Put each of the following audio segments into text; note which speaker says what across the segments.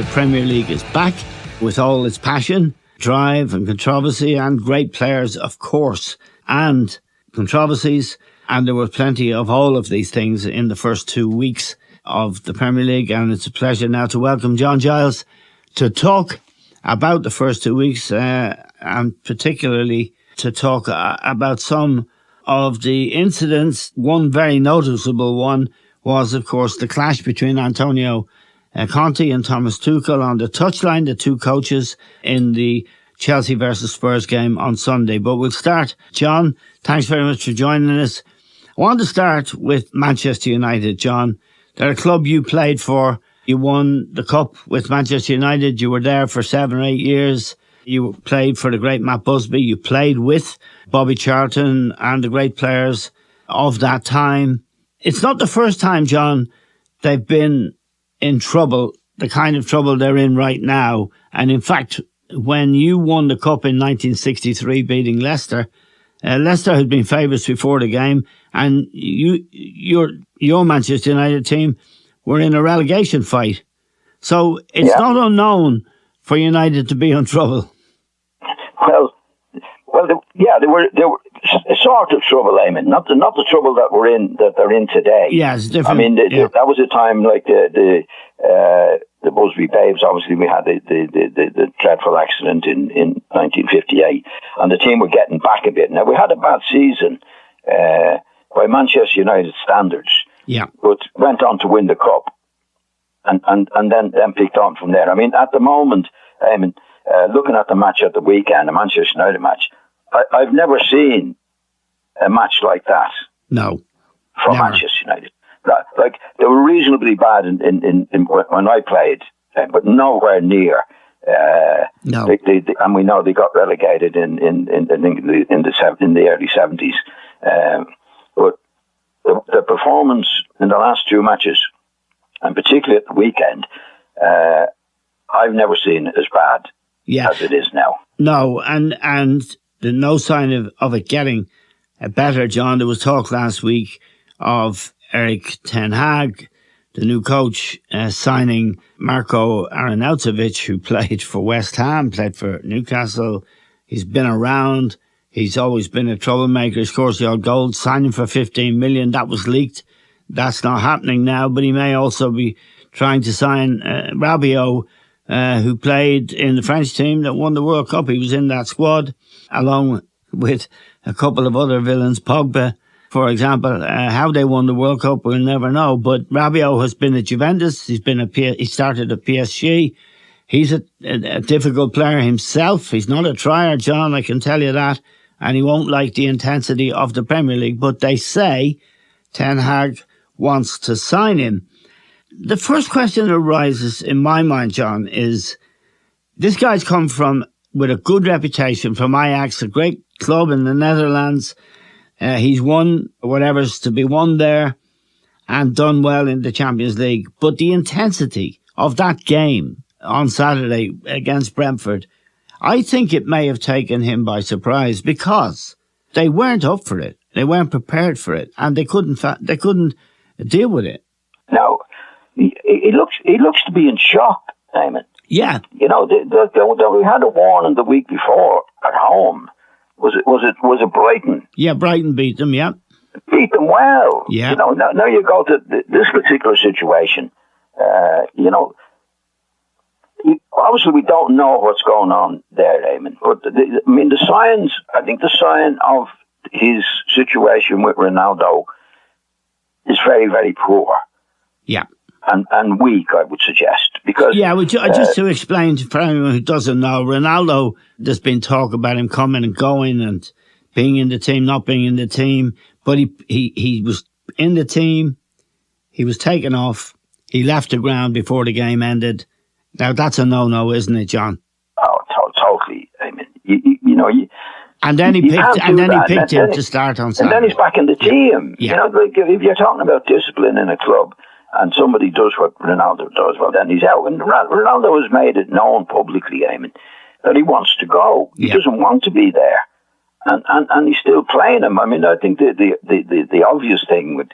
Speaker 1: Premier League is back with all its passion, drive and controversy and great players, of course, and controversies. And there were plenty of all of these things in the first 2 weeks of the Premier League. And it's a pleasure now to welcome John Giles to talk about the first 2 weeks and particularly to talk about some of the incidents. One very noticeable one was, of course, the clash between Antonio Conte and Thomas Tuchel on the touchline, the two coaches in the Chelsea versus Spurs game on Sunday. But we'll start. John, thanks very much for joining us. I want to start with Manchester United, John. They're a club you played for. You won the Cup with Manchester United. You were there for 7 or 8 years. You played for the great Matt Busby. You played with Bobby Charlton and the great players of that time. It's not the first time, John, they've been in trouble, the kind of trouble they're in right now. And in fact, when you won the Cup in 1963, beating Leicester, Leicester had been favourites before the game, and your Manchester United team were in a relegation fight. So it's not unknown for United to be in trouble.
Speaker 2: They were a sort of trouble, Eamon. Not the trouble that they're in today.
Speaker 1: Yeah, it's different.
Speaker 2: I mean, that was a time like the Busby Babes. Obviously, we had the dreadful accident in 1958, and the team were getting back a bit. Now we had a bad season by Manchester United standards.
Speaker 1: Yeah,
Speaker 2: but went on to win the Cup, and then picked on from there. I mean, at the moment, looking at the match at the weekend, the Manchester United match, I've never seen a match like that.
Speaker 1: No,
Speaker 2: from
Speaker 1: never.
Speaker 2: Manchester United. Like they were reasonably bad in when I played, but nowhere near.
Speaker 1: No,
Speaker 2: and we know they got relegated in the early 70s. But the performance in the last two matches, and particularly at the weekend, I've never seen as bad as it is now.
Speaker 1: No, and there's no sign of it getting better, John. There was talk last week of Erik ten Hag, the new coach, signing Marko Arnautovic, who played for West Ham, played for Newcastle. He's been around. He's always been a troublemaker. He scores the odd goal. Signing for 15 million. That was leaked. That's not happening now, but he may also be trying to sign Rabiot, who played in the French team that won the World Cup. He was in that squad, along with a couple of other villains, Pogba, for example. How they won the World Cup, we'll never know. But Rabiot has been at Juventus. He started at PSG. He's a difficult player himself. He's not a trier, John, I can tell you that. And he won't like the intensity of the Premier League. But they say Ten Hag wants to sign him. The first question that arises in my mind, John, is this guy's come with a good reputation from Ajax, a great club in the Netherlands. He's won whatever's to be won there and done well in the Champions League. But the intensity of that game on Saturday against Brentford, I think it may have taken him by surprise because they weren't up for it. They weren't prepared for it, and they couldn't deal with it.
Speaker 2: No, he looks to be in shock, Eamon.
Speaker 1: Yeah,
Speaker 2: we had a warning the week before at home. Was it Brighton?
Speaker 1: Yeah, Brighton beat them. Yeah,
Speaker 2: beat them well.
Speaker 1: Yeah,
Speaker 2: now you go to this particular situation. Obviously, we don't know what's going on there, Eamon. But the sign of his situation with Ronaldo is very, very poor.
Speaker 1: Yeah.
Speaker 2: And weak, I would suggest. Because
Speaker 1: just to explain for anyone who doesn't know, Ronaldo, there's been talk about him coming and going and being in the team, not being in the team. But he was in the team. He was taken off. He left the ground before the game ended. Now, that's a no-no, isn't it, John?
Speaker 2: Oh, totally. I mean,
Speaker 1: and then he picked him to start on Saturday.
Speaker 2: And then he's back in the team.
Speaker 1: Yeah.
Speaker 2: If you're talking about discipline in a club and somebody does what Ronaldo does, well, then he's out. And Ronaldo has made it known publicly, Eamon, that he wants to go. He doesn't want to be there. And he's still playing him. I mean, I think the obvious thing with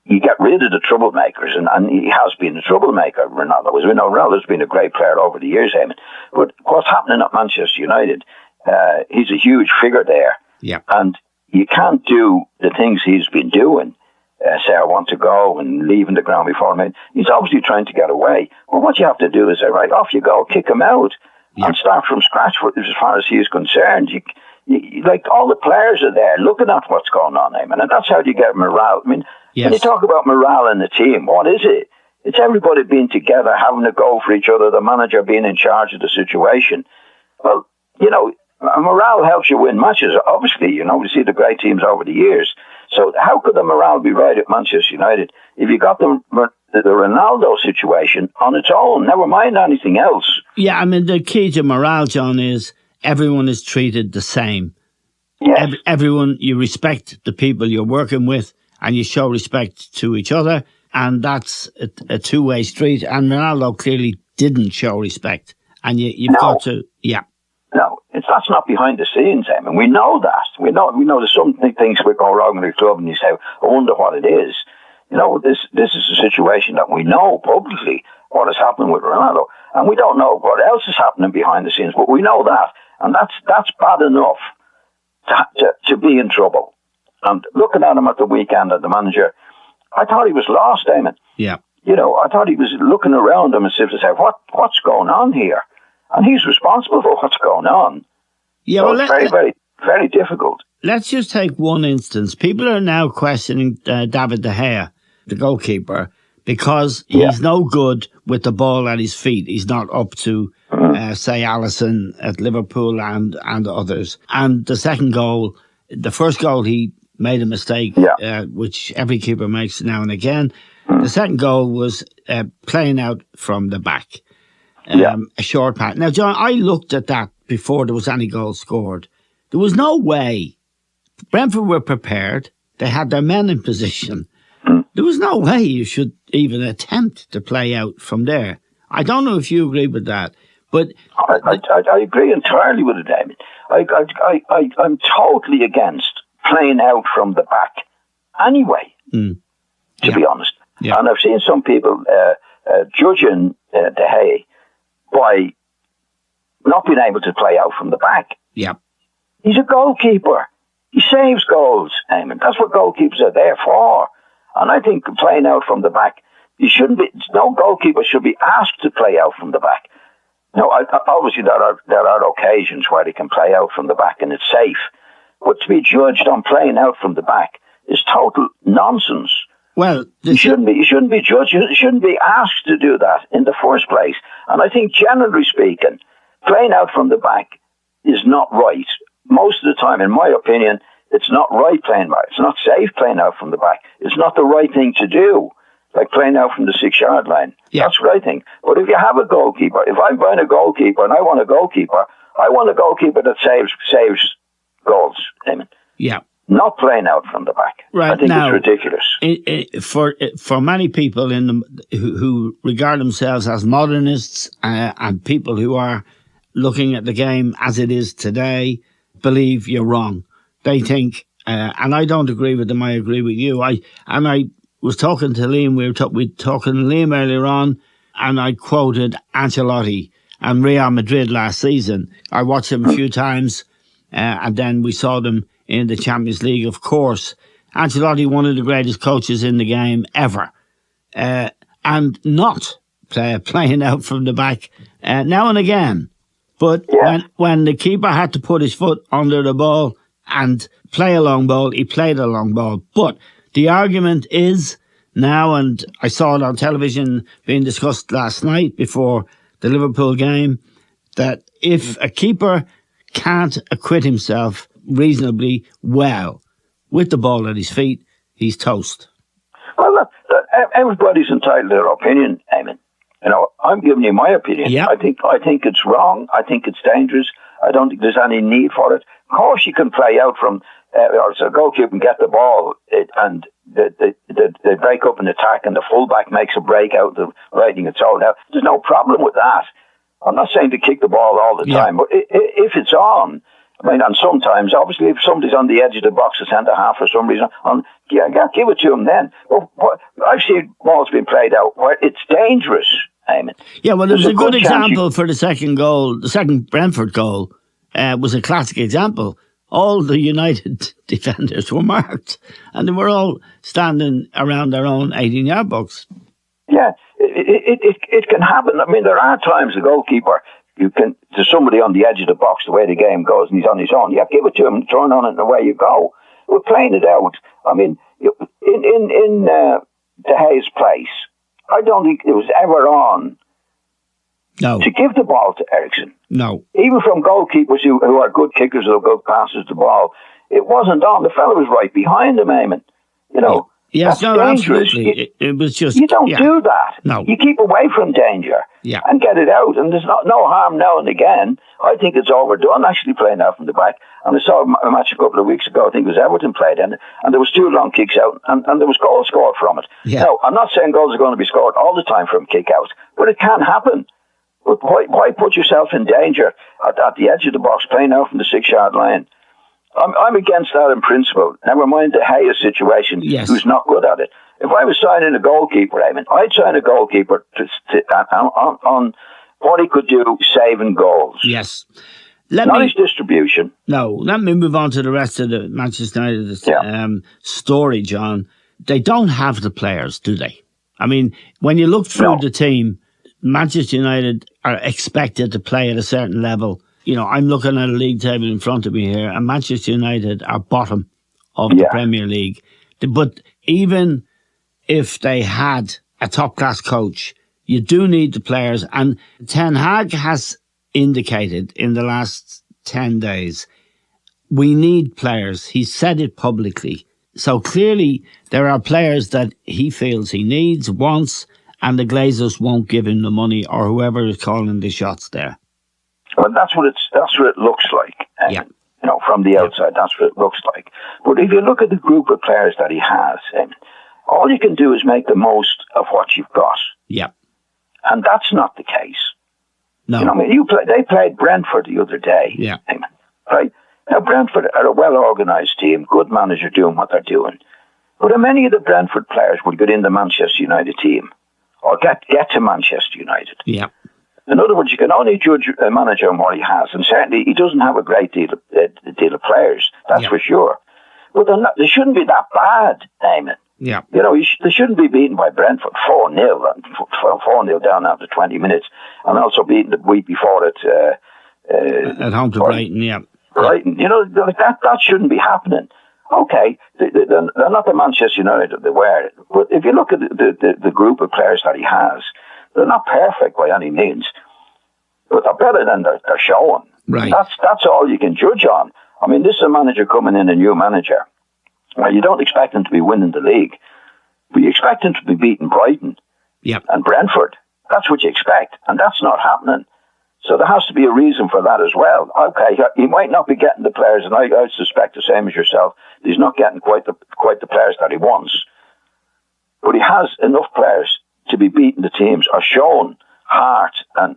Speaker 2: you get rid of the troublemakers, and he has been a troublemaker, Ronaldo. As we know, Ronaldo's been a great player over the years, Eamon. But what's happening at Manchester United, he's a huge figure there.
Speaker 1: Yeah.
Speaker 2: And you can't do the things he's been doing. Say, I want to go and leaving the ground before him. He's obviously trying to get away. Well, what you have to do is say, right, off you go, kick him out, and start from scratch as far as he's concerned. Like, all the players are there looking at what's going on, Eamon, and that's how you get morale. I mean, when you talk about morale in the team, what is it? It's everybody being together, having a go for each other, the manager being in charge of the situation. Well, morale helps you win matches, obviously. We see the great teams over the years. So how could the morale be right at Manchester United if you got the Ronaldo situation on its own, never mind anything else?
Speaker 1: Yeah, I mean, the key to morale, John, is everyone is treated the same.
Speaker 2: Yes.
Speaker 1: Everyone, you respect the people you're working with and you show respect to each other. And that's a two-way street. And Ronaldo clearly didn't show respect. And you've got to,
Speaker 2: No, that's not behind the scenes, Eamon. We know that. We know there's some things that go wrong in the club, and you say, I wonder what it is. This is a situation that we know publicly what is happening with Ronaldo, and we don't know what else is happening behind the scenes, but we know that, and that's bad enough to be in trouble. And looking at him at the weekend, at the manager, I thought he was lost, Eamon.
Speaker 1: Yeah.
Speaker 2: I thought he was looking around him as if to say, what's going on here? And he's responsible for what's going on.
Speaker 1: Yeah,
Speaker 2: so it's very, very, very difficult.
Speaker 1: Let's just take one instance. People are now questioning David De Gea, the goalkeeper, because he's no good with the ball at his feet. He's not up to, say, Alisson at Liverpool and others. And the second goal, the first goal, he made a mistake, which every keeper makes now and again. The second goal was playing out from the back. A short pass. Now, John, I looked at that before there was any goal scored. There was no way. Brentford were prepared. They had their men in position. There was no way you should even attempt to play out from there. I don't know if you agree with that, but
Speaker 2: I agree entirely with it, David. I'm totally against playing out from the back anyway, to be honest. Yeah. And I've seen some people judging De Gea by not being able to play out from the back.
Speaker 1: Yeah.
Speaker 2: He's a goalkeeper. He saves goals, Eamon. That's what goalkeepers are there for. And I think playing out from the back, no goalkeeper should be asked to play out from the back. No, obviously there are occasions where they can play out from the back and it's safe. But to be judged on playing out from the back is total nonsense.
Speaker 1: Well,
Speaker 2: you shouldn't be judged. You shouldn't be asked to do that in the first place. And I think, generally speaking, playing out from the back is not right. Most of the time, in my opinion, it's not right playing back. It's not safe playing out from the back. It's not the right thing to do, like playing out from the 6-yard line. Yeah. That's what I think. But if you have a goalkeeper, if I'm buying a goalkeeper and I want a goalkeeper that saves goals, Eamon.
Speaker 1: Yeah.
Speaker 2: Not playing out from the back.
Speaker 1: Right.
Speaker 2: I think it's ridiculous.
Speaker 1: For many people who regard themselves as modernists and people who are looking at the game as it is today, believe you're wrong. They think, and I don't agree with them. I agree with you. I was talking to Liam. We were talking to Liam earlier on, and I quoted Ancelotti and Real Madrid last season. I watched them a few times, and then we saw them in the Champions League, of course. Ancelotti, one of the greatest coaches in the game ever, and not playing out from the back now and again. But when the keeper had to put his foot under the ball and play a long ball, he played a long ball. But the argument is now, and I saw it on television being discussed last night before the Liverpool game, that if a keeper can't acquit himself reasonably well with the ball at his feet, he's toast.
Speaker 2: Well, look, everybody's entitled to their opinion, Eamon. I'm giving you my opinion.
Speaker 1: Yep.
Speaker 2: I think it's wrong. I think it's dangerous. I don't think there's any need for it. Of course, you can play out from, or so goalkeeper can get the ball and they break up an attack and the fullback makes a break out the writing its own out. There's no problem with that. I'm not saying to kick the ball all the time, but if it's on I mean, and sometimes, obviously, if somebody's on the edge of the box, a centre half for some reason, give it to him then. But I've seen balls being played out where it's dangerous, Eamon.
Speaker 1: Yeah, well, there's a good example for the second goal. The second Brentford goal was a classic example. All the United defenders were marked, and they were all standing around their own 18-yard box.
Speaker 2: Yeah, it can happen. I mean, there are times the goalkeeper, there's somebody on the edge of the box, the way the game goes, and he's on his own. Yeah, give it to him, turn on it, and away you go. We're playing it out. I mean, in De Gea's place, I don't think it was ever on to give the ball to Eriksen.
Speaker 1: No.
Speaker 2: Even from goalkeepers who are good kickers or good passers the ball, it wasn't on. The fellow was right behind him, Eamon. You know.
Speaker 1: Yes, no, absolutely. It was just...
Speaker 2: You don't do that.
Speaker 1: No.
Speaker 2: You keep away from danger and get it out. And there's no harm now and again. I think it's overdone, actually, playing out from the back. And I saw a match a couple of weeks ago, I think it was Everton played, and there was 2 long kicks out, and there was goals scored from it. Yeah. Now, I'm not saying goals are going to be scored all the time from kick-outs, but it can happen. But why put yourself in danger at the edge of the box, playing out from the 6-yard line? I'm against that in principle. Never mind the Hayes situation, who's not good at it. If I was signing a goalkeeper, Eamon, I'd sign a goalkeeper on what he could do saving goals.
Speaker 1: Yes.
Speaker 2: Not his distribution.
Speaker 1: No. Let me move on to the rest of the Manchester United story, John. They don't have the players, do they? I mean, when you look through the team, Manchester United are expected to play at a certain level. You know, I'm looking at a league table in front of me here, and Manchester United are bottom of the Premier League. But even if they had a top-class coach, you do need the players. And Ten Hag has indicated in the last 10 days, we need players. He said it publicly. So clearly there are players that he feels he needs, wants, and the Glazers won't give him the money, or whoever is calling the shots there.
Speaker 2: Well, that's what it looks like. You know, from the outside, that's what it looks like. But if you look at the group of players that he has, all you can do is make the most of what you've got.
Speaker 1: Yeah.
Speaker 2: And that's not the case.
Speaker 1: No.
Speaker 2: You know, I mean, they played Brentford the other day.
Speaker 1: Yeah.
Speaker 2: Right? Now, Brentford are a well-organised team, good manager doing what they're doing. But many of the Brentford players will get in the Manchester United team or get to Manchester United.
Speaker 1: Yeah.
Speaker 2: In other words, you can only judge a manager on what he has, and certainly he doesn't have a great deal of players, that's for sure. But they shouldn't be that bad, Eamon.
Speaker 1: Yeah.
Speaker 2: You know, they shouldn't be beaten by Brentford 4-0, and 4-0 down after 20 minutes, and also beaten the week before it.
Speaker 1: At home to Brighton,
Speaker 2: Brighton, you know, that shouldn't be happening. Okay, they're not the Manchester United that they were, but if you look at the group of players that he has, they're not perfect by any means, but they're better than they're showing.
Speaker 1: Right.
Speaker 2: That's all you can judge on. I mean, this is a manager coming in, a new manager. Well, you don't expect him to be winning the league, but you expect him to be beating Brighton and Brentford. That's what you expect, and that's not happening. So there has to be a reason for that as well. Okay, he might not be getting the players, and I suspect the same as yourself. He's not getting quite the players that he wants, but he has enough players to be beating the teams or showing heart and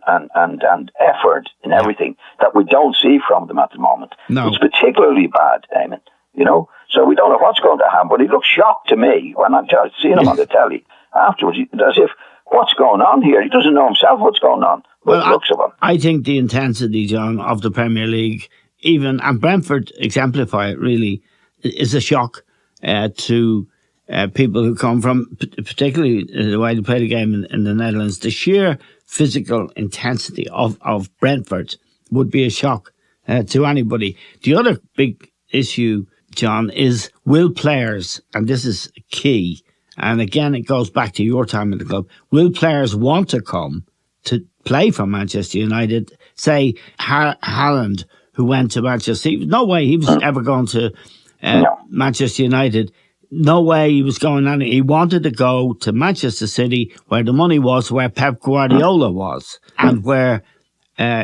Speaker 2: effort in everything that we don't see from them at the moment.
Speaker 1: No.
Speaker 2: It's particularly bad, Eamon. You know, so we don't know what's going to happen. But he looks shocked to me when I'm seeing him on the telly afterwards, as if, what's going on here? He doesn't know himself what's going on. But looks of him.
Speaker 1: I think the intensity, John, of the Premier League, and Brentford exemplify it really, is a shock to people who come from, particularly the way they play the game in the Netherlands. The sheer physical intensity of Brentford would be a shock to anybody. The other big issue, John, is will players, and this is key, and again it goes back to your time in the club, will players want to come to play for Manchester United? Say Haaland, who went to Manchester City, no way he was ever going to Manchester United. No way he was going on. He wanted to go to Manchester City, where the money was, where Pep Guardiola was, and where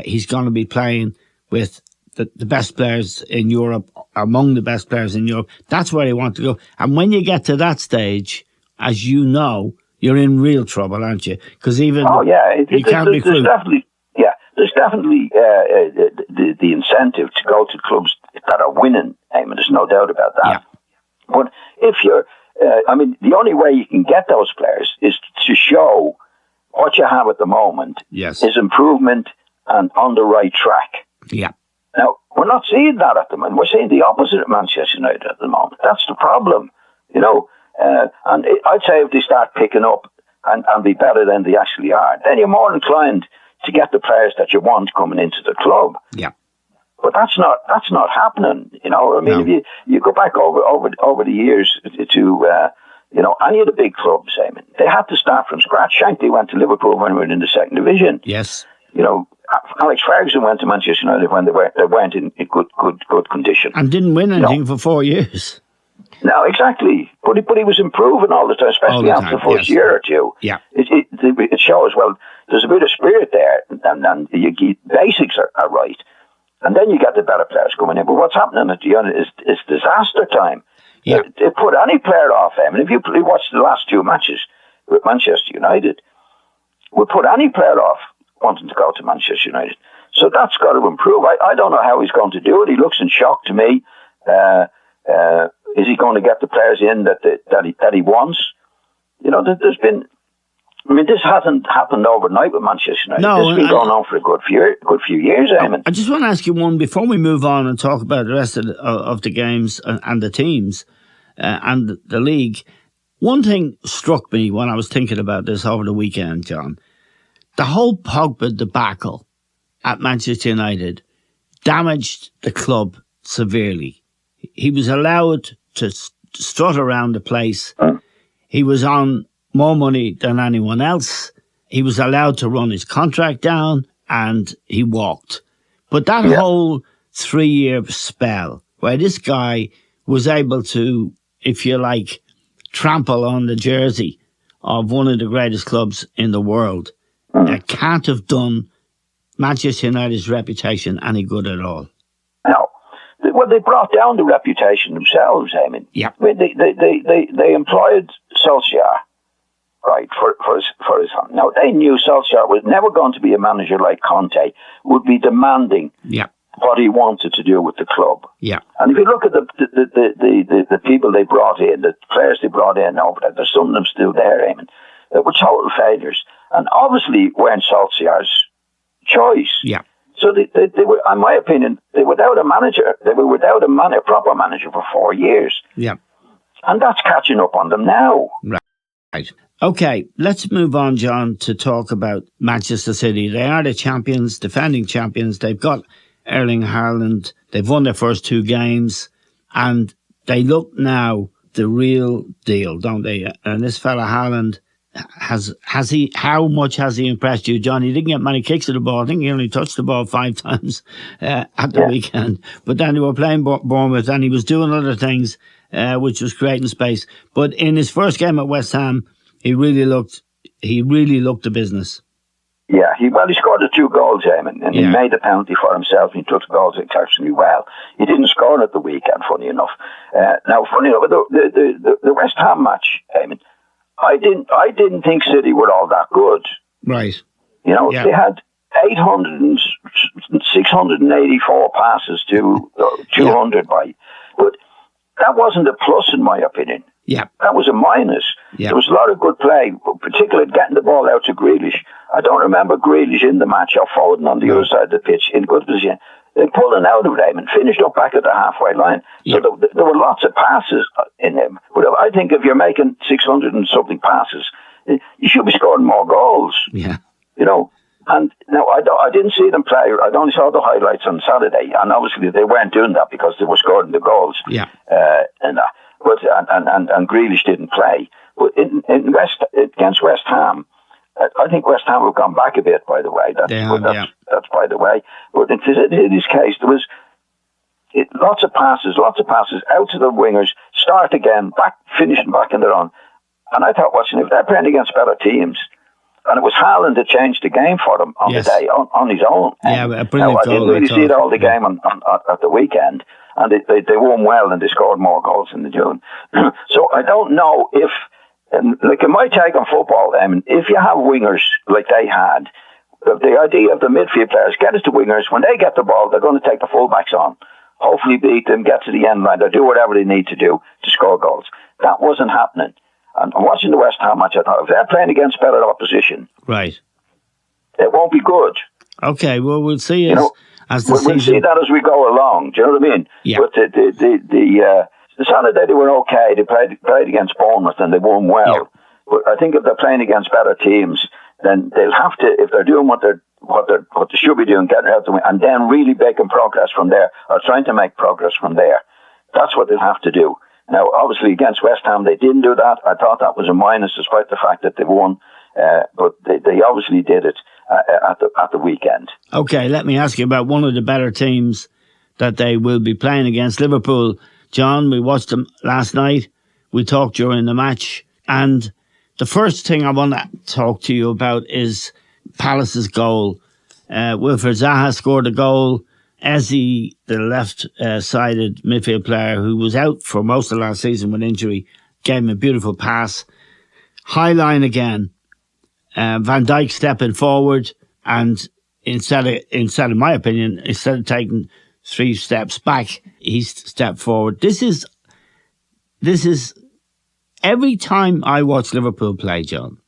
Speaker 1: he's going to be playing with the best players in Europe, among the best players in Europe. That's where he wanted to go. And when you get to that stage, as you know, you're in real trouble, aren't you? Because even
Speaker 2: you can't recruit. there's definitely the incentive to go to clubs that are winning. There's no doubt about that.
Speaker 1: Yeah.
Speaker 2: But if you're, the only way you can get those players is to show what you have at the moment
Speaker 1: Yes.
Speaker 2: is improvement and on the right track.
Speaker 1: Yeah.
Speaker 2: Now, we're not seeing that at the moment. We're seeing the opposite at Manchester United at the moment. That's the problem, I'd say if they start picking up and be better than they actually are, then you're more inclined to get the players that you want coming into the club.
Speaker 1: Yeah.
Speaker 2: But that's not happening.
Speaker 1: No.
Speaker 2: If you go back over the years to any of the big clubs, they had to start from scratch. Shankly went to Liverpool when we were in the second division.
Speaker 1: Yes.
Speaker 2: Alex Ferguson went to Manchester United when they weren't in good condition.
Speaker 1: And didn't win anything for 4 years.
Speaker 2: No, exactly. But he was improving all the time, especially after the first year or two.
Speaker 1: Yeah.
Speaker 2: It shows, there's a bit of spirit there, and the basics are right. And then you get the better players coming in. But what's happening at the end is disaster time.
Speaker 1: Yeah.
Speaker 2: They put any player off him. And if you watch the last two matches with Manchester United, we put any player off wanting to go to Manchester United. So that's got to improve. I don't know how he's going to do it. He looks in shock to me. Is he going to get the players in that he wants? There's been. This hasn't happened overnight with Manchester United.
Speaker 1: No,
Speaker 2: this has been going on for a good few years, Eamon.
Speaker 1: I just want to ask you one before we move on and talk about the rest of the games and the teams and the league. One thing struck me when I was thinking about this over the weekend, John. The whole Pogba debacle at Manchester United damaged the club severely. He was allowed to strut around the place. He was on more money than anyone else. He was allowed to run his contract down and he walked. But that whole 3-year spell where this guy was able to, if you like, trample on the jersey of one of the greatest clubs in the world, can't have done Manchester United's reputation any good at all. No.
Speaker 2: Well, they brought down the reputation themselves,
Speaker 1: Yeah.
Speaker 2: They employed Solskjaer, right, for his hand. Now, they knew Solskjaer was never going to be a manager like Conte, would be demanding what he wanted to do with the club.
Speaker 1: Yeah.
Speaker 2: And if you look at the people they brought in, the players they brought in over there, there's some of them still there, they were total failures. And obviously weren't Solskjaer's choice.
Speaker 1: Yeah.
Speaker 2: So they were, in my opinion, they were without a manager. They were without a proper manager for 4 years.
Speaker 1: Yeah.
Speaker 2: And that's catching up on them now.
Speaker 1: Right. Okay, let's move on, John, to talk about Manchester City. They are the champions, defending champions. They've got Erling Haaland. They've won their first 2 games. And they look now the real deal, don't they? And this fella Haaland, how much has he impressed you, John? He didn't get many kicks at the ball. I think he only touched the ball 5 times at the weekend. But then they were playing Bournemouth and he was doing other things, which was creating space. But in his first game at West Ham, he really looked the business.
Speaker 2: Yeah, he scored the 2 goals, and he made the penalty for himself. And he took the goals exceptionally well. He didn't score at the weekend, funny enough. Now, funny enough, the West Ham match, I didn't think City were all that good.
Speaker 1: Right.
Speaker 2: They had 684 passes to 200 by. But that wasn't a plus in my opinion.
Speaker 1: Yeah.
Speaker 2: That was a minus.
Speaker 1: Yeah.
Speaker 2: There was a lot of good play, particularly getting the ball out to Grealish. I don't remember Grealish in the match or Foden on the other side of the pitch in good position. They pulled him out of it and finished up back at the halfway line. So there were lots of passes in him. But I think if you're making 600 and something passes, you should be scoring more goals.
Speaker 1: Yeah.
Speaker 2: And now I didn't see them play. I only saw the highlights on Saturday, and obviously they weren't doing that because they were scoring the goals.
Speaker 1: Yeah.
Speaker 2: And Grealish didn't play. But against West Ham, I think West Ham have gone back a bit, by the way. That's by the way. But in this case, there was lots of passes out to the wingers, start again, finishing back in their own. And I thought, watching, if they're playing against better teams, and it was Haaland that changed the game for them on the day, on his own.
Speaker 1: Yeah, a brilliant
Speaker 2: I didn't really see it all the game at the weekend. And they won well and they scored more goals than they do. So I don't know if, like in my take on football, if you have wingers like they had, the idea of the midfield players, get us to wingers. When they get the ball, they're going to take the fullbacks on. Hopefully beat them, get to the end line, or do whatever they need to do to score goals. That wasn't happening. And watching the West Ham match, I thought, if they're playing against better opposition,
Speaker 1: right,
Speaker 2: it won't be good.
Speaker 1: Okay, well, we'll see as the
Speaker 2: we'll
Speaker 1: season...
Speaker 2: see that as we go along. Do you know what I mean?
Speaker 1: Yeah.
Speaker 2: But the Saturday they were okay. They played against Bournemouth and they won well. Yeah. But I think if they're playing against better teams, then they'll have to, if they're doing what they should be doing, getting out the win, and then really making progress from there, or trying to make progress from there. That's what they'll have to do. Now, obviously, against West Ham, they didn't do that. I thought that was a minus, despite the fact that they won. But they obviously did it at the weekend.
Speaker 1: Okay, let me ask you about one of the better teams that they will be playing against, Liverpool. John, we watched them last night. We talked during the match. And the first thing I want to talk to you about is Palace's goal. Wilfred Zaha scored a goal. Eze, the left-sided midfield player who was out for most of last season with injury, gave him a beautiful pass. High line again. Van Dijk stepping forward, and instead of my opinion, instead of taking 3 steps back, he stepped forward. This is every time I watch Liverpool play, John,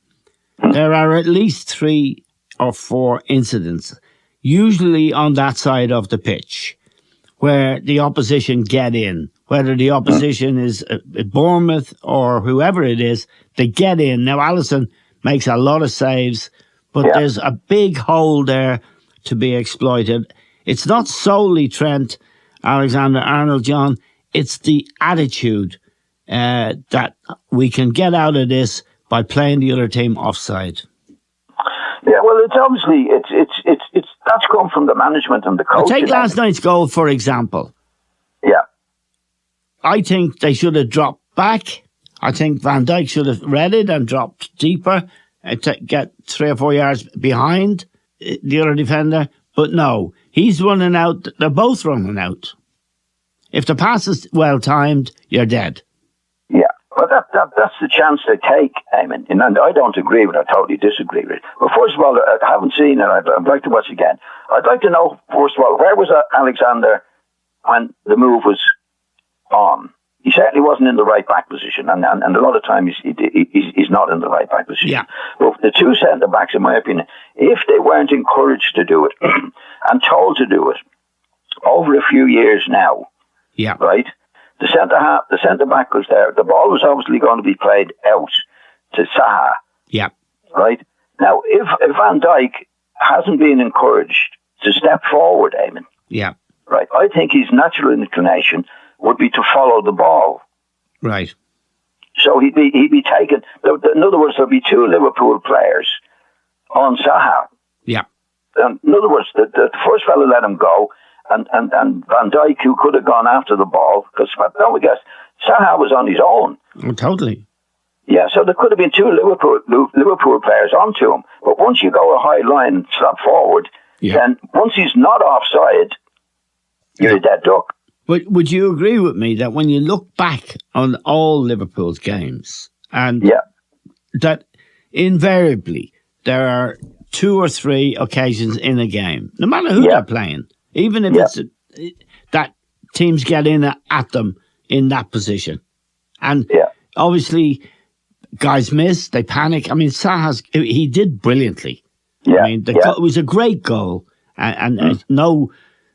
Speaker 1: there are at least 3 or 4 incidents, usually on that side of the pitch, where the opposition get in. Whether the opposition is Bournemouth or whoever it is, they get in. Now, Alisson makes a lot of saves, but there's a big hole there to be exploited. It's not solely Trent Alexander-Arnold, John. It's the attitude that we can get out of this by playing the other team offside.
Speaker 2: Yeah, well, it's obviously it's that's come from the management and the coaching.
Speaker 1: Take last night's goal, for example.
Speaker 2: Yeah,
Speaker 1: I think they should have dropped back. I think Van Dijk should have read it and dropped deeper to get 3 or 4 yards behind the other defender. But no, he's running out. They're both running out. If the pass is well timed, you're dead.
Speaker 2: Yeah, well, that's the chance they take, Eamon. And I don't agree with it. I totally disagree with it. But first of all, I haven't seen it. I'd like to watch it again. I'd like to know, first of all, where was Alexander when the move was on? He certainly wasn't in the right back position, and a lot of times he's not in the right back position.
Speaker 1: Yeah.
Speaker 2: But the 2 centre backs, in my opinion, if they weren't encouraged to do it and told to do it over a few years now, right? The centre back was there. The ball was obviously going to be played out to Zaha.
Speaker 1: Yeah.
Speaker 2: Right? Now, if Van Dijk hasn't been encouraged to step forward, Eamon.
Speaker 1: Yeah.
Speaker 2: Right. I think his natural inclination would be to follow the ball.
Speaker 1: Right.
Speaker 2: So he'd be taken. In other words, there'll be 2 Liverpool players on Zaha.
Speaker 1: Yeah.
Speaker 2: In other words, the first fellow let him go, and Van Dijk, who could have gone after the ball, because don't forget, Zaha was on his own.
Speaker 1: Oh, totally.
Speaker 2: Yeah, so there could have been 2 Liverpool players onto him. But once you go a high line and slap forward, then once he's not offside, you're a dead duck.
Speaker 1: But would you agree with me that when you look back on all Liverpool's games, and that invariably there are 2 or 3 occasions in a game, no matter who they're playing, even if it's that teams get in at them in that position, and obviously guys miss, they panic. I mean, he did brilliantly. I mean, it was a great goal, and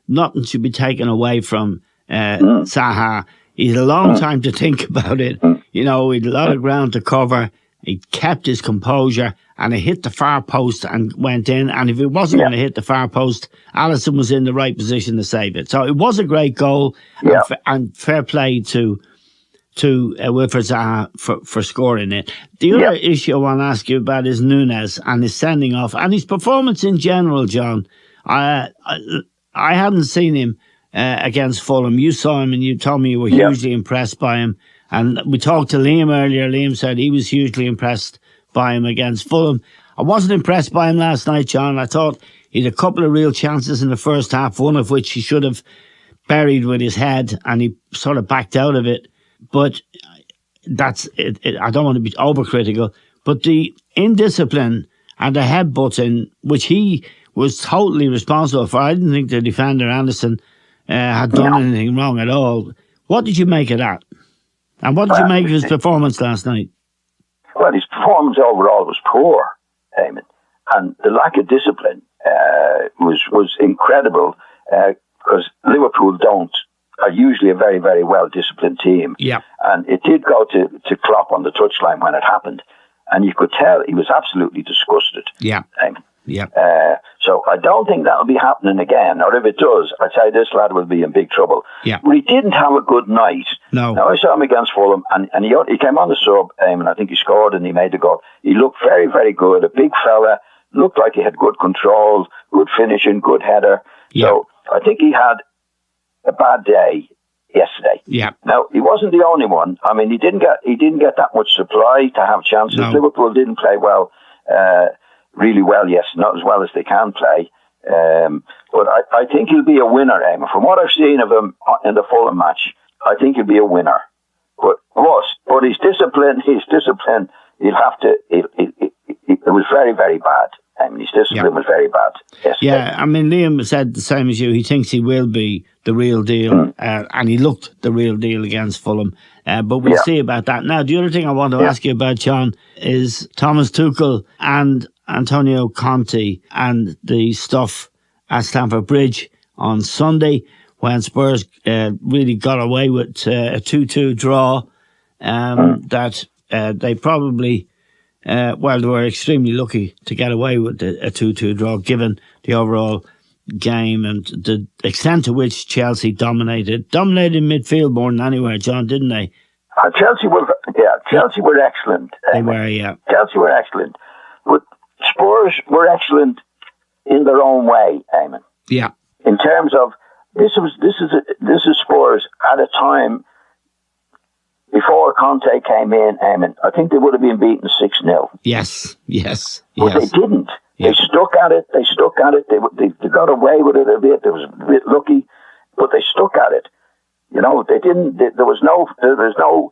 Speaker 1: nothing should be taken away from Zaha. He had a long time to think about it. You know, he had a lot of ground to cover. He kept his composure, and it hit the far post and went in. And if it wasn't going to hit the far post, Alisson was in the right position to save it. So it was a great goal, and fair play to Wilfred Zaha for scoring it. The other issue I want to ask you about is Nunez and his sending off and his performance in general, John. I hadn't seen him against Fulham. You saw him and you told me you were hugely impressed by him. And we talked to Liam earlier. Liam said he was hugely impressed by him against Fulham. I wasn't impressed by him last night, John. I thought he had a couple of real chances in the first half, one of which he should have buried with his head, and he sort of backed out of it. But that's it. I don't want to be overcritical, but the indiscipline and the headbutt in, which he was totally responsible for. I didn't think the defender, Anderson, had done anything wrong at all. What did you make of that? And what did you make of his performance last night?
Speaker 2: Well, his performance overall was poor, Eamon. And the lack of discipline was incredible, because Liverpool are usually a very, very well-disciplined team.
Speaker 1: Yeah.
Speaker 2: And it did go to Klopp on the touchline when it happened. And you could tell he was absolutely disgusted.
Speaker 1: Yeah.
Speaker 2: Eamon.
Speaker 1: Yeah.
Speaker 2: So I don't think that'll be happening again. Or if it does, I'd say this lad will be in big trouble.
Speaker 1: Yeah.
Speaker 2: But he didn't have a good night.
Speaker 1: No.
Speaker 2: Now, I saw him against Fulham, and he came on the sub, and I think he scored and he made the goal. He looked very, very good. A big fella. Looked like he had good control, good finishing, good header. Yeah. So I think he had a bad day yesterday.
Speaker 1: Yeah.
Speaker 2: Now, he wasn't the only one. I mean, he didn't get that much supply to have chances.
Speaker 1: No.
Speaker 2: Liverpool didn't play well, really well yesterday, not as well as they can play. But I think he'll be a winner, Eamon. From what I've seen of him in the Fulham match, I think he'll be a winner. But his discipline, he'll have to, it was very, very bad. I mean, his discipline was very bad yesterday.
Speaker 1: Yeah, I mean, Liam said the same as you. He thinks he will be the real deal, and he looked the real deal against Fulham. But we'll see about that. Now, the other thing I want to ask you about, John, is Thomas Tuchel and Antonio Conte and the stuff at Stamford Bridge on Sunday when Spurs really got away with a 2-2 draw, that they probably... they were extremely lucky to get away with a 2-2 draw, given the overall game and the extent to which Chelsea dominated midfield more than anywhere, John, didn't they?
Speaker 2: Chelsea were excellent.
Speaker 1: They were, yeah.
Speaker 2: Chelsea were excellent, but Spurs were excellent in their own way, Eamon.
Speaker 1: Yeah.
Speaker 2: In terms of this is Spurs at a time. Before Conte came in, Eamon, I think they would have been beaten 6-0.
Speaker 1: Yes.
Speaker 2: But they didn't. Yeah. They stuck at it. They got away with it a bit. They was a bit lucky, but they stuck at it. You know, they didn't. There was no.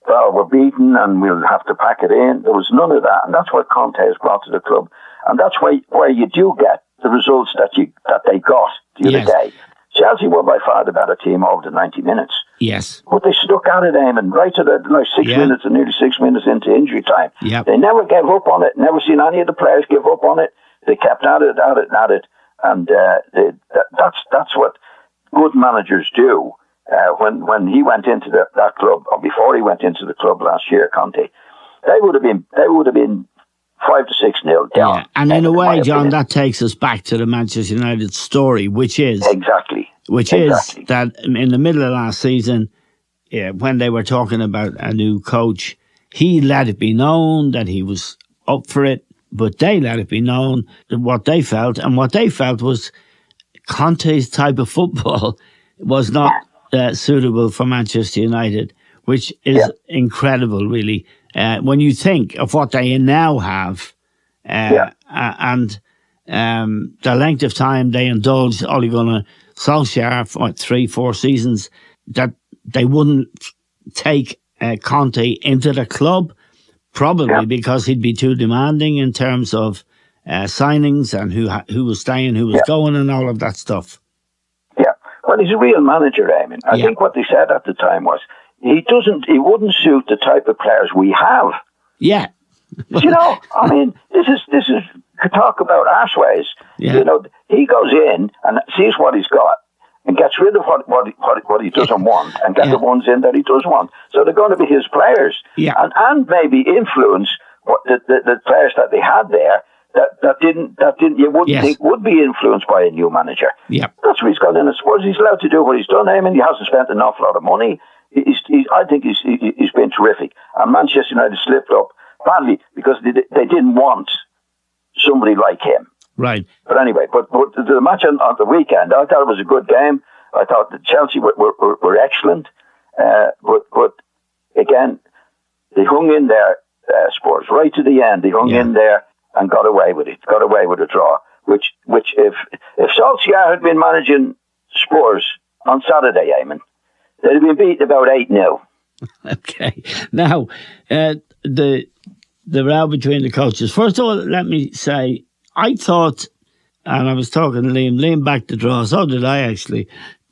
Speaker 2: Well, we're beaten and we'll have to pack it in. There was none of that, and that's what Conte has brought to the club, and that's where you do get the results that they got the other day. Chelsea were by far the better team over the 90 minutes.
Speaker 1: Yes.
Speaker 2: But they stuck at it, Eamon, right to the 6 minutes and nearly 6 minutes into injury time.
Speaker 1: Yep.
Speaker 2: They never gave up on it. Never seen any of the players give up on it. They kept at it. And that's what good managers do. When he went into that club, or before he went into the club last year, Conte, they would have been 5 to 6-0 down.
Speaker 1: Yeah. And in a way, John, that takes us back to the Manchester United story, which is is that in the middle of last season, when they were talking about a new coach, he let it be known that he was up for it, but they let it be known what they felt, and what they felt was Conte's type of football was not suitable for Manchester United, which is incredible, really. When you think of what they now have, and the length of time they indulged Ole Gunnar Solskjaer for 3-4 seasons, that they wouldn't take Conte into the club, probably because he'd be too demanding in terms of signings and who was staying, who was going, and all of that stuff.
Speaker 2: Yeah, well, he's a real manager, Eamon. I think what they said at the time was he wouldn't suit the type of players we have.
Speaker 1: Yeah.
Speaker 2: You know, I mean, this is talk about arseways.
Speaker 1: Yeah.
Speaker 2: You know, he goes in and sees what he's got and gets rid of what he doesn't want and gets the ones in that he does want. So they're going to be his players, and maybe influence what the players that they had there that you wouldn't think would be influenced by a new manager.
Speaker 1: Yeah,
Speaker 2: that's what he's got in. I suppose he's allowed to do what he's done. I mean, he hasn't spent an awful lot of money. I think he's been terrific. And Manchester United slipped up badly because they didn't want somebody like him.
Speaker 1: Right.
Speaker 2: But anyway, but the match on the weekend, I thought it was a good game. I thought that Chelsea were excellent. But again, they hung in there, Spurs, right to the end. They hung in there and got away with it. Got away with a draw. Which if Solskjaer had been managing Spurs on Saturday, Eamon, they'd have been beaten about 8-0.
Speaker 1: Okay. Now, the the row between the coaches. First of all, let me say, I thought, and I was talking to Liam backed the draw, so did I actually.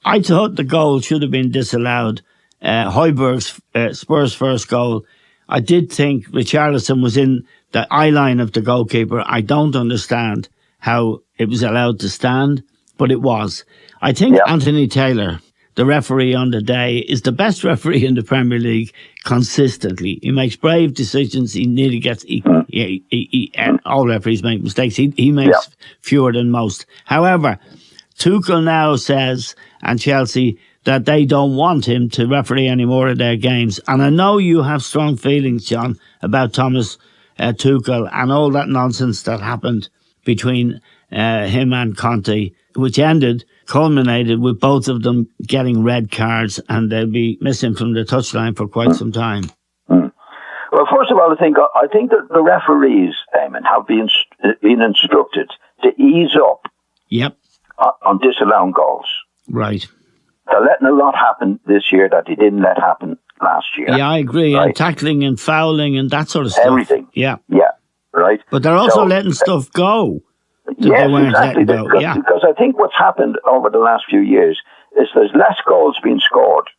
Speaker 1: I thought the goal should have been disallowed. Højbjerg's Spurs' first goal. I did think Richarlison was in the eye line of the goalkeeper. I don't understand how it was allowed to stand, but it was. I think Anthony Taylor, the referee on the day, is the best referee in the Premier League consistently. He makes brave decisions. He nearly gets... all referees make mistakes. He makes fewer than most. However, Tuchel now says, and Chelsea, that they don't want him to referee any more of their games. And I know you have strong feelings, John, about Thomas Tuchel and all that nonsense that happened between him and Conte, which culminated with both of them getting red cards, and they'll be missing from the touchline for quite some time.
Speaker 2: Well, first of all, I think that the referees, Eamon, have been instructed to ease up on disallowing goals.
Speaker 1: Right.
Speaker 2: They're letting a lot happen this year that they didn't let happen last year.
Speaker 1: Yeah, I agree. Right? And tackling and fouling and that sort of stuff.
Speaker 2: Everything.
Speaker 1: Yeah.
Speaker 2: Yeah, right.
Speaker 1: But they're also letting stuff go.
Speaker 2: Yes, exactly. Because I think what's happened over the last few years is there's less goals being scored,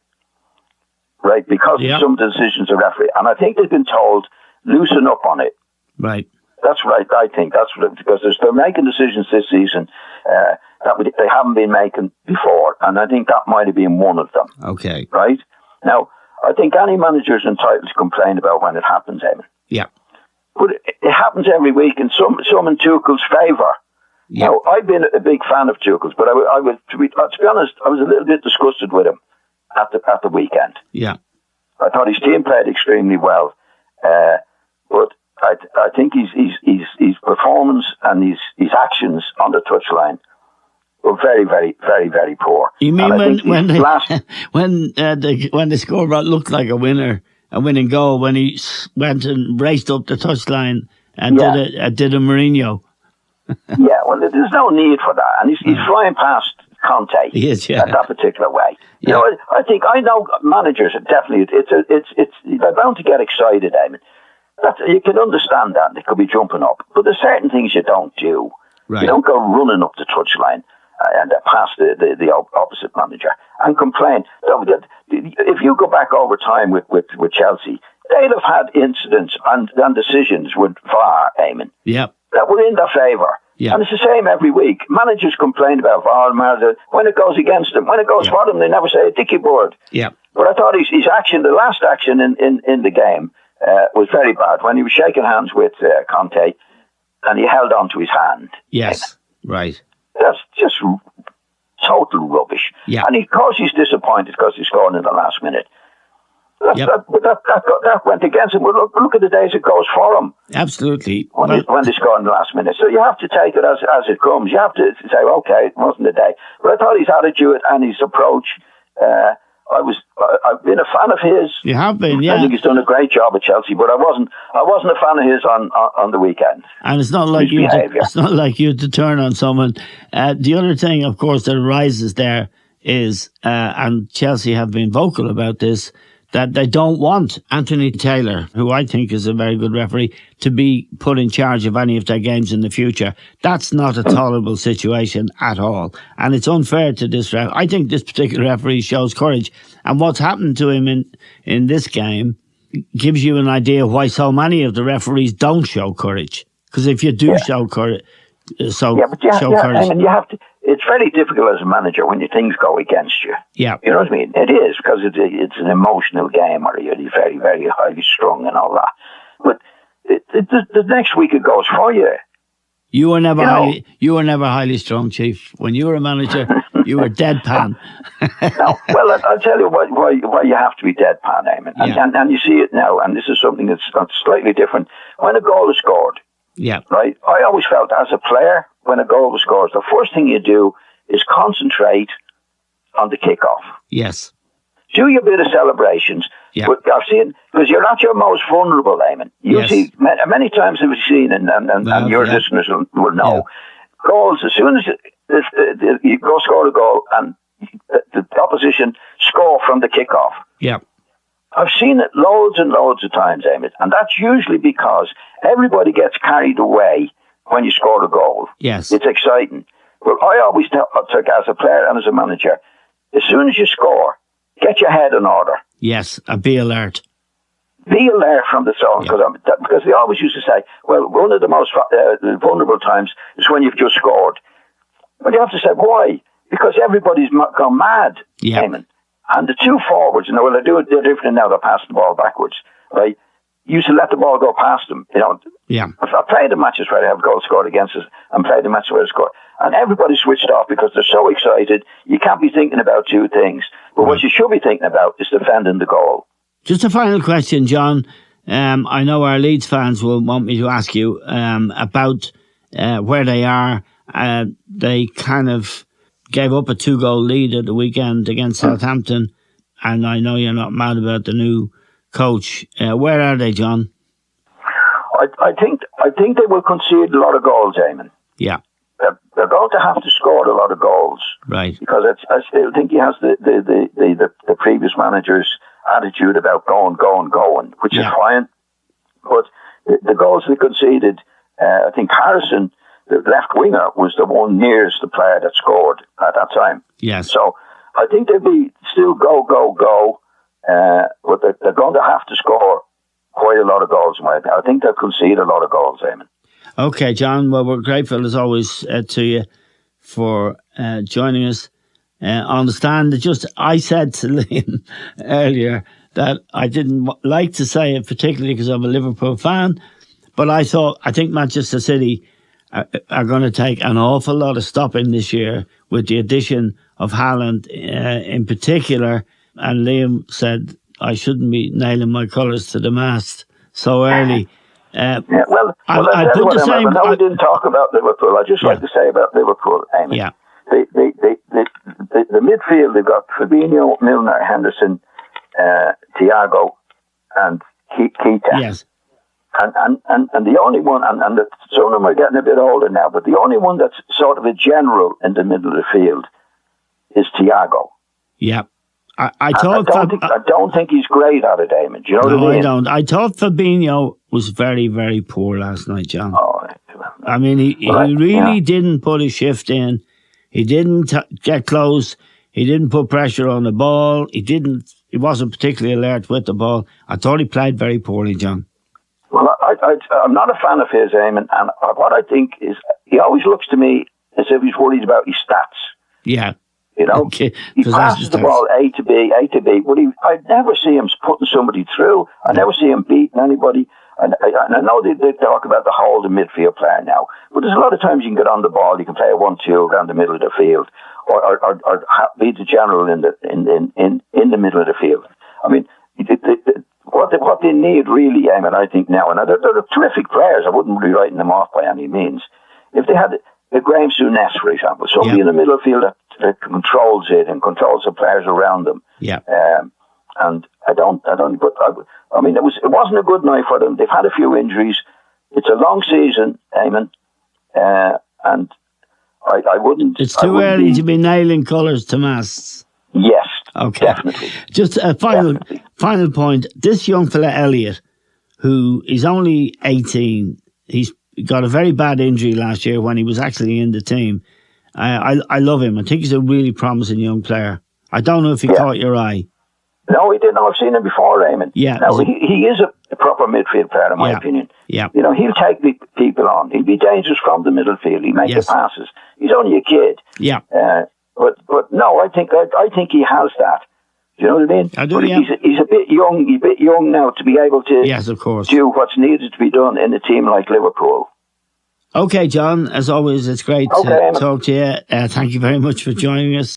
Speaker 2: right, because of some decisions of referee. And I think they've been told, loosen up on it.
Speaker 1: Right.
Speaker 2: That's right, I think. That's what because they're making decisions this season that they haven't been making before. And I think that might have been one of them.
Speaker 1: Okay.
Speaker 2: Right? Now, I think any manager's entitled to complain about when it happens, Eamon.
Speaker 1: Yeah.
Speaker 2: But it happens every week, and some in Tuchel's favour. Yeah. Now, I've been a big fan of Tuchel's, but to be honest, I was a little bit disgusted with him at the weekend.
Speaker 1: Yeah.
Speaker 2: I thought his team played extremely well, but I think his performance and his actions on the touchline were very, very, very, very poor.
Speaker 1: You mean when the scoreboard looked like a winning goal, when he went and raced up the touchline and did a Mourinho?
Speaker 2: Yeah, well, there's no need for that, and he's flying past Conte at that particular way. You know, I know managers are definitely they're bound to get excited. I mean, you can understand that they could be jumping up, but there's certain things you don't do. Right. You don't go running up the touchline and past the opposite manager and complain. If you go back over time with Chelsea, they'd have had incidents and decisions with VAR, Eamon.
Speaker 1: Yep.
Speaker 2: That were in their favour. Yep. And it's the same every week. Managers complain about VAR when it goes against them. When it goes for them, they never say a dicky word.
Speaker 1: Yep.
Speaker 2: But I thought his action, the last action in the game, was very bad when he was shaking hands with Conte and he held on to his hand.
Speaker 1: Yes, right.
Speaker 2: That's just total rubbish.
Speaker 1: Yeah.
Speaker 2: And of course he's disappointed because he scored in the last minute. That went against him. Well, look at the days it goes for him.
Speaker 1: Absolutely.
Speaker 2: When they score in the last minute. So you have to take it as it comes. You have to say, okay, it wasn't the day. But I thought his attitude and his approach, I've been a fan of his.
Speaker 1: You have been, yeah.
Speaker 2: I think he's done a great job at Chelsea, but I wasn't a fan of his on the weekend.
Speaker 1: And it's not like it's not like you to turn on someone. The other thing, of course, that arises there is, and Chelsea have been vocal about this, that they don't want Anthony Taylor, who I think is a very good referee, to be put in charge of any of their games in the future. That's not a tolerable situation at all. And it's unfair to this referee. I think this particular referee shows courage. And what's happened to him in this game gives you an idea why so many of the referees don't show courage. Because if you do show courage... courage.
Speaker 2: And you have to... It's very difficult as a manager when your things go against you.
Speaker 1: Yeah.
Speaker 2: You know what I mean? It is, because it's an emotional game, or you're very, very highly strung and all that. But the next week it goes for you.
Speaker 1: You were never highly strung, Chief. When you were a manager, you were deadpan.
Speaker 2: No, well, I'll tell you why you have to be deadpan, Eamon. And you see it now, and this is something that's slightly different. When a goal is scored, right? I always felt as a player, when a goal was scored, the first thing you do is concentrate on the kickoff.
Speaker 1: Yes.
Speaker 2: Do your bit of celebrations.
Speaker 1: Yeah.
Speaker 2: But I've seen, because you're not your most vulnerable, Eamon. You see, many times I've seen, and your listeners will know, goals, as soon as you go score a goal and the opposition score from the kickoff, I've seen it loads and loads of times, Eamon, and that's usually because everybody gets carried away when you score a goal.
Speaker 1: Yes.
Speaker 2: It's exciting. But I always tell, as a player and as a manager, as soon as you score, get your head in order.
Speaker 1: Yes, and be alert.
Speaker 2: Be alert from the start, because they always used to say, well, one of the most vulnerable times is when you've just scored. But you have to say, why? Because everybody's gone mad, Eamon. And the two forwards, they're different now, they're passing the ball backwards, right? You used to let the ball go past them, I've played the matches where they have goals scored against us and played the matches where they scored. And everybody's switched off because they're so excited. You can't be thinking about two things. But what you should be thinking about is defending the goal.
Speaker 1: Just a final question, John. I know our Leeds fans will want me to ask you about where they are. They kind of gave up a 2-goal lead at the weekend against Southampton, and I know you're not mad about the new coach. Where are they, John?
Speaker 2: I think they will concede a lot of goals, Eamon.
Speaker 1: Yeah.
Speaker 2: They're going to have to score a lot of goals,
Speaker 1: right?
Speaker 2: Because I still think he has the previous manager's attitude about going, which is fine. But the goals they conceded, I think Harrison, the left winger, was the one nearest the player that scored at that time.
Speaker 1: Yes.
Speaker 2: So I think they'll be still go, but they're going to have to score quite a lot of goals. I think they'll concede a lot of goals, Eamon.
Speaker 1: Okay, John. Well, we're grateful as always to you for joining us on the stand. I said to Liam earlier that I didn't like to say it, particularly because I'm a Liverpool fan, but I think Manchester City are going to take an awful lot of stopping this year with the addition of Haaland in particular. And Liam said I shouldn't be nailing my colours to the mast so early.
Speaker 2: I
Speaker 1: I
Speaker 2: didn't talk about Liverpool. I'd just like to say about Liverpool, Eamon.
Speaker 1: Yeah.
Speaker 2: The midfield, they've got Fabinho, Milner, Henderson, Thiago, and Keita.
Speaker 1: Yes.
Speaker 2: And the only one, and some of them are getting a bit older now, but the only one that's sort of a general in the middle of the field is Thiago.
Speaker 1: Yeah. I
Speaker 2: don't think he's great at it, Eamon. Do you know what I mean?
Speaker 1: I don't. I thought Fabinho was very, very poor last night, John. I mean, he really didn't put a shift in. He didn't get close. He didn't put pressure on the ball. He wasn't particularly alert with the ball. I thought he played very poorly, John.
Speaker 2: Well, I'm not a fan of his, Eamon, and what I think is he always looks to me as if he's worried about his stats.
Speaker 1: Yeah.
Speaker 2: Okay. He passes the ball A to B, but I never see him putting somebody through. I never see him beating anybody. And I know they talk about the holding midfield player now, but there's a lot of times you can get on the ball, you can play a 1-2 around the middle of the field, or be the general in the middle of the field. I mean, what they need really, Eamon, I think now, and they're terrific players. I wouldn't be writing them off by any means. If they had Graham Souness, for example, somebody in the middle of the field that controls it and controls the players around them.
Speaker 1: Yeah.
Speaker 2: And it wasn't a good night for them. They've had a few injuries. It's a long season, Eamon, and I wouldn't.
Speaker 1: It's too early to be nailing colours to masts.
Speaker 2: Yes.
Speaker 1: Okay.
Speaker 2: Definitely.
Speaker 1: Just a final point. This young fella Elliot, who is only 18, he's got a very bad injury last year when he was actually in the team. I love him. I think he's a really promising young player. I don't know if he caught your eye.
Speaker 2: No, he didn't. I've seen him before, Eamon.
Speaker 1: Yeah.
Speaker 2: No, he is a proper midfield player, in my opinion.
Speaker 1: Yeah.
Speaker 2: He'll take people on. He'll be dangerous from the middle field. He'll make the passes. He's only a kid.
Speaker 1: Yeah.
Speaker 2: But no, I think he has that. Do you know what I mean?
Speaker 1: I do. Yeah.
Speaker 2: He's a bit young. He's a bit young now to be able to.
Speaker 1: Yes, of course.
Speaker 2: Do what's needed to be done in a team like Liverpool.
Speaker 1: Okay, John. As always, it's great to talk to you. Thank you very much for joining us.